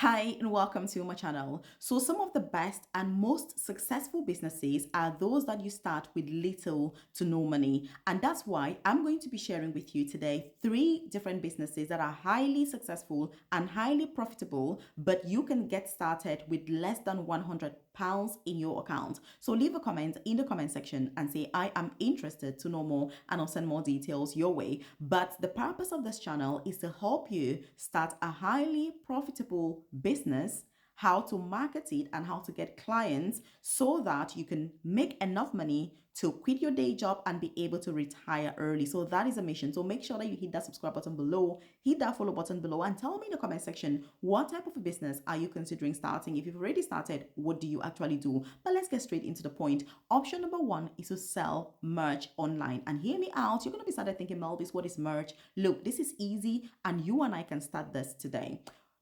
Hi and welcome to my channel. So some of the best and most successful businesses are those that you start with little to no money. And that's why I'm going to be sharing with you today 3 different businesses that are highly successful and highly profitable, but you can get started with less than £100 in your account. So leave a comment in the comment section and say I am interested to know more, and I'll send more details your way. But the purpose of this channel is to help you start a highly profitable business, how to market it, and how to get clients so that you can make enough money to quit your day job and be able to retire early. So that is a mission. So make sure that you hit that subscribe button below, hit that follow button below, and tell me in the comment section what type of a business are you considering starting. If you've already started, what do you actually do? But let's get straight into the point. Option number 1 is to sell merch online. And hear me out, you're going to be started thinking, Melvis, what is merch? Look, this is easy and you and I can start this today.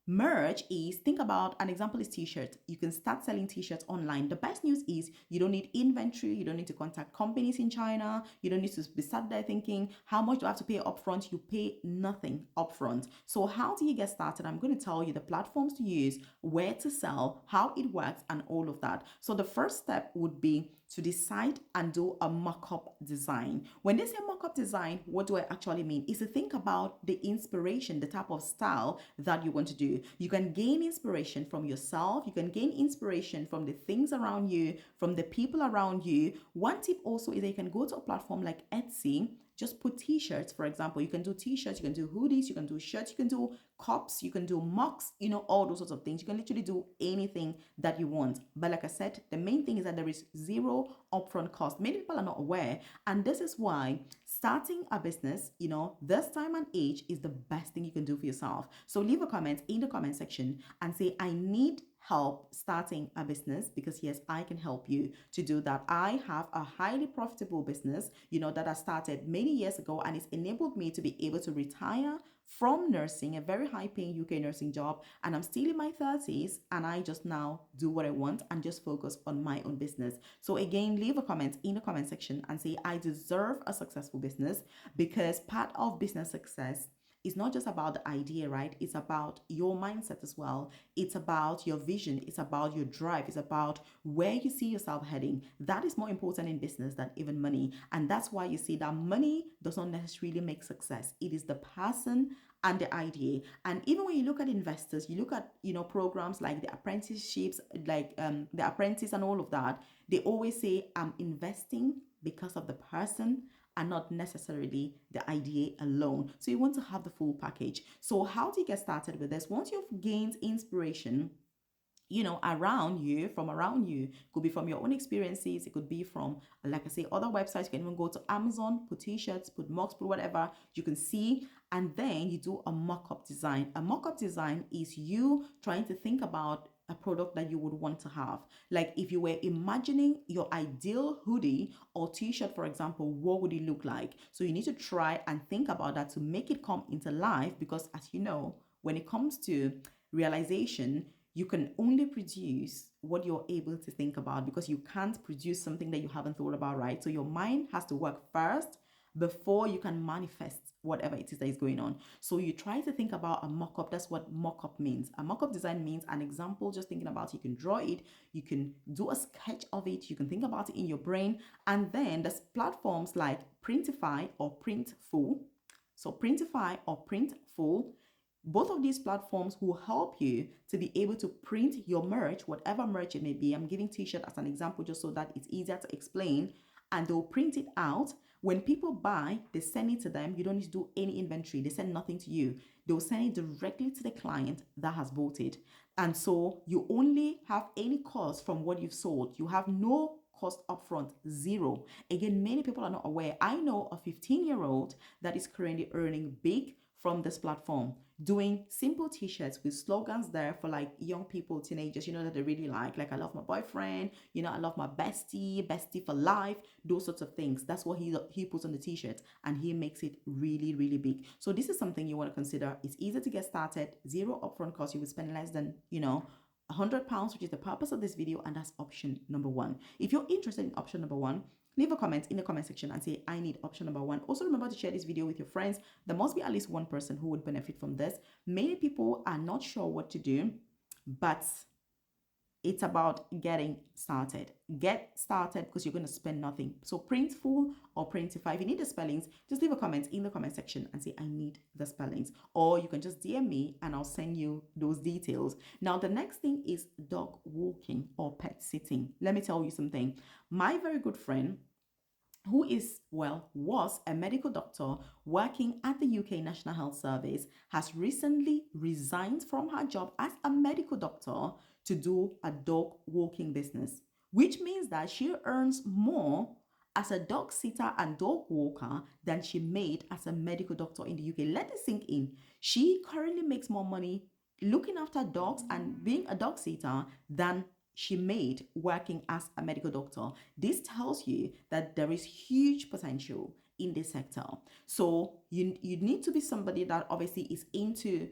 Merch is, think about an example is t-shirts. You can start selling t-shirts online. The best news is you don't need inventory. You don't need to contact companies in China. You don't need to be sat there thinking, how much do I have to pay upfront? You pay nothing upfront. So how do you get started? I'm going to tell you the platforms to use, where to sell, how it works, and all of that. So the first step would be to decide and do a mock-up design. When they say mock-up design, what do I actually mean? Is to think about the inspiration, the type of style that you want to do. You can gain inspiration from yourself. You can gain inspiration from the things around you, from the people around you. One tip also is that you can go to a platform like Etsy. Just put t-shirts, for example. You can do t-shirts, you can do hoodies, you can do shirts, you can do cups, you can do mugs, all those sorts of things. You can literally do anything that you want. But like I said, the main thing is that there is zero upfront cost. Many people are not aware. And this is why starting a business, this time and age is the best thing you can do for yourself. So leave a comment in the comment section and say, I need help starting a business, because yes, I can help you to do that. I have a highly profitable business, that I started many years ago, and it's enabled me to be able to retire from nursing, a very high paying UK nursing job, and I'm still in my 30s, and I just now do what I want and just focus on my own business. So again, leave a comment in the comment section and say I deserve a successful business, because part of business success is not just about the idea, right? It's about your mindset as well. It's about your vision. It's about your drive. It's about where you see yourself heading. That is more important in business than even money. And that's why you see that money does not necessarily make success. It is the person and the idea. And even when you look at investors, you look at, programs like the apprenticeships, like the apprentice and all of that, they always say, I'm investing because of the person and not necessarily the idea alone. So you want to have the full package. So how do you get started with this? Once you've gained inspiration, from around you, it could be from your own experiences, it could be from, like I say, other websites. You can even go to Amazon, put t-shirts, put mugs, put whatever you can see, and then you do a mock-up design. A mock-up design is you trying to think about a product that you would want to have. Like if you were imagining your ideal hoodie or t-shirt, for example, what would it look like? So you need to try and think about that to make it come into life, because as you know, when it comes to realization, you can only produce what you're able to think about, because you can't produce something that you haven't thought about, right? So your mind has to work first before you can manifest whatever it is that is going on. So you try to think about a mock-up. That's what mock-up means. A mock-up design means an example, just thinking about it. You can draw it, you can do a sketch of it, you can think about it in your brain. And then there's platforms like Printify or Printful. So Printify or Printful, both of these platforms will help you to be able to print your merch, whatever merch it may be. I'm giving t-shirt as an example just so that it's easier to explain. And they'll print it out. When people buy, they send it to them. You don't need to do any inventory. They send nothing to you. They'll send it directly to the client that has bought it. And so you only have any cost from what you've sold. You have no cost upfront, zero. Again, many people are not aware. I know a 15-year-old that is currently earning big from this platform, doing simple t-shirts with slogans there for like young people, teenagers, that they really like I love my boyfriend, I love my bestie for life, those sorts of things. That's what he puts on the t-shirt, and he makes it really, really big. So this is something you want to consider. It's easy to get started, zero upfront cost. You will spend less than, £100, which is the purpose of this video, and that's option number 1. If you're interested in option number 1, leave a comment in the comment section and say, I need option number 1. Also remember to share this video with your friends. There must be at least one person who would benefit from this. Many people are not sure what to do. but it's about getting started. Get started because you're going to spend nothing. So print full or printify. If you need the spellings, just leave a comment in the comment section and say, I need the spellings. Or you can just DM me and I'll send you those details. Now, the next thing is dog walking or pet sitting. Let me tell you something. My very good friend, who was a medical doctor working at the UK National Health Service, has recently resigned from her job as a medical doctor to do a dog walking business, which means that she earns more as a dog sitter and dog walker than she made as a medical doctor in the UK. Let it sink in. She currently makes more money looking after dogs and being a dog sitter than she made working as a medical doctor. This tells you that there is huge potential in this sector. So you need to be somebody that obviously is into,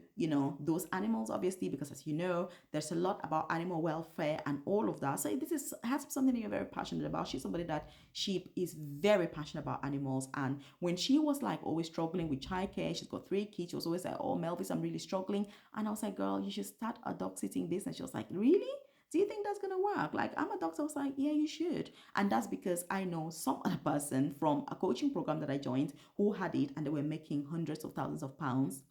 those animals, obviously, because as you know, there's a lot about animal welfare and all of that. So this has something that you're very passionate about. She's somebody that she is very passionate about animals. And when she was like always struggling with childcare, she's got 3 kids. She was always like, oh, Melvis, I'm really struggling. And I was like, girl, you should start a dog sitting business. She was like, really? Do you think that's going to work? Like, I'm a doctor. I was like, yeah, you should. And that's because I know some other person from a coaching program that I joined who had it and they were making hundreds of thousands of pounds,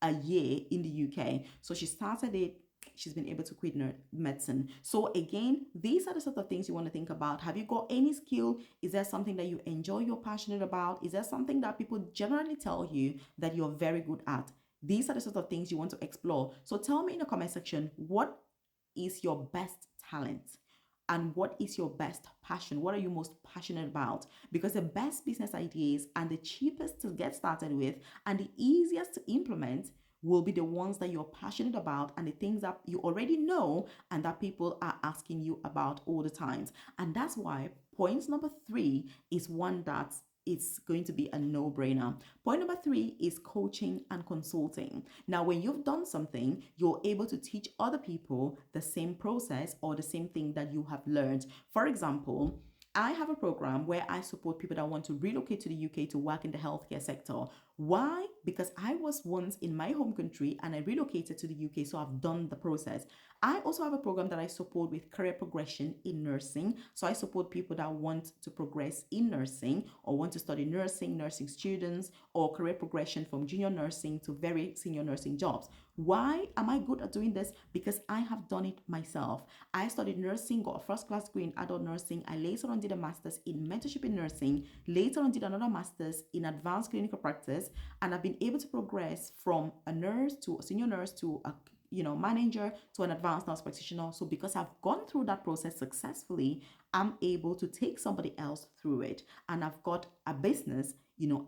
a year in the UK. So she started it. She's been able to quit medicine. So again, these are the sort of things you want to think about. Have you got any skill? Is there something that you enjoy, you're passionate about? Is there something that people generally tell you that you're very good at? These are the sort of things you want to explore. So tell me in the comment section, what is your best talent and what is your best passion? What are you most passionate about? Because the best business ideas and the cheapest to get started with and the easiest to implement will be the ones that you're passionate about and the things that you already know and that people are asking you about all the times. And that's why point number 3 is one that it's going to be a no-brainer. Point number 3 is coaching and consulting. Now, when you've done something, you're able to teach other people the same process or the same thing that you have learned. For example, I have a program where I support people that want to relocate to the UK to work in the healthcare sector. Why? Because I was once in my home country and I relocated to the UK, so I've done the process. I also have a program that I support with career progression in nursing. So I support people that want to progress in nursing or want to study nursing, nursing students, or career progression from junior nursing to very senior nursing jobs. Why am I good at doing this? Because I have done it myself. I studied nursing, got a first class degree in adult nursing. I later on did a master's in mentorship in nursing, later on did another master's in advanced clinical practice, and I've been able to progress from a nurse to a senior nurse to a manager to an advanced nurse practitioner. So because I've gone through that process successfully, I'm able to take somebody else through it. And I've got a business,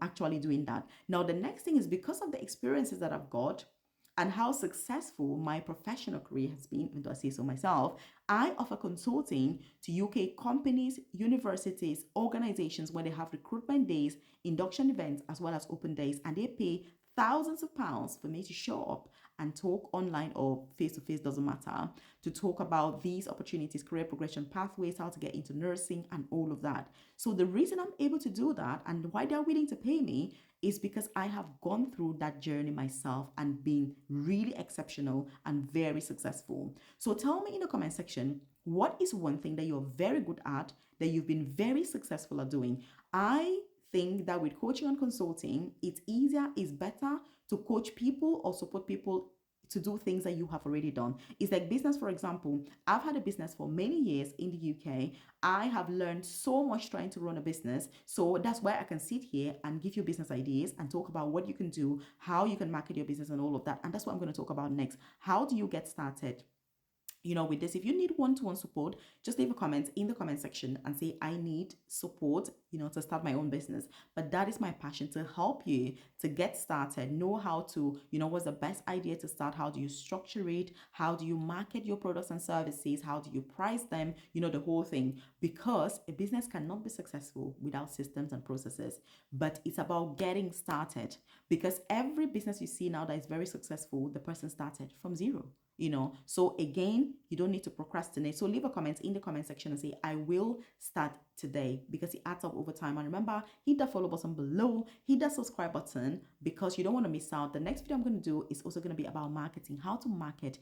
actually doing that. Now, the next thing is because of the experiences that I've got and how successful my professional career has been, even though I say so myself, I offer consulting to UK companies, universities, organizations when they have recruitment days, induction events, as well as open days, and they pay thousands of pounds for me to show up and talk online or face-to-face, doesn't matter, to talk about these opportunities, career progression pathways, how to get into nursing and all of that. So the reason I'm able to do that and why they're willing to pay me is because I have gone through that journey myself and been really exceptional and very successful. So tell me in the comment section, what is one thing that you're very good at, that you've been very successful at doing? I think that with coaching and consulting, it's easier, it's better to coach people or support people to do things that you have already done. It's like business, for example. I've had a business for many years in the UK. I have learned so much trying to run a business. So that's why I can sit here and give you business ideas and talk about what you can do, how you can market your business and all of that. And that's what I'm going to talk about next. How do you get started? With this, if you need one-to-one support, just leave a comment in the comment section and say, I need support, to start my own business. But that is my passion, to help you to get started, know how to, what's the best idea to start? How do you structure it? How do you market your products and services? How do you price them? The whole thing. Because a business cannot be successful without systems and processes, but it's about getting started. Because every business you see now that is very successful, the person started from zero. So again, you don't need to procrastinate. So leave a comment in the comment section and say, I will start today, because it adds up over time. And remember, hit that follow button below, hit that subscribe button, because you don't want to miss out. The next video I'm going to do is also going to be about marketing, how to market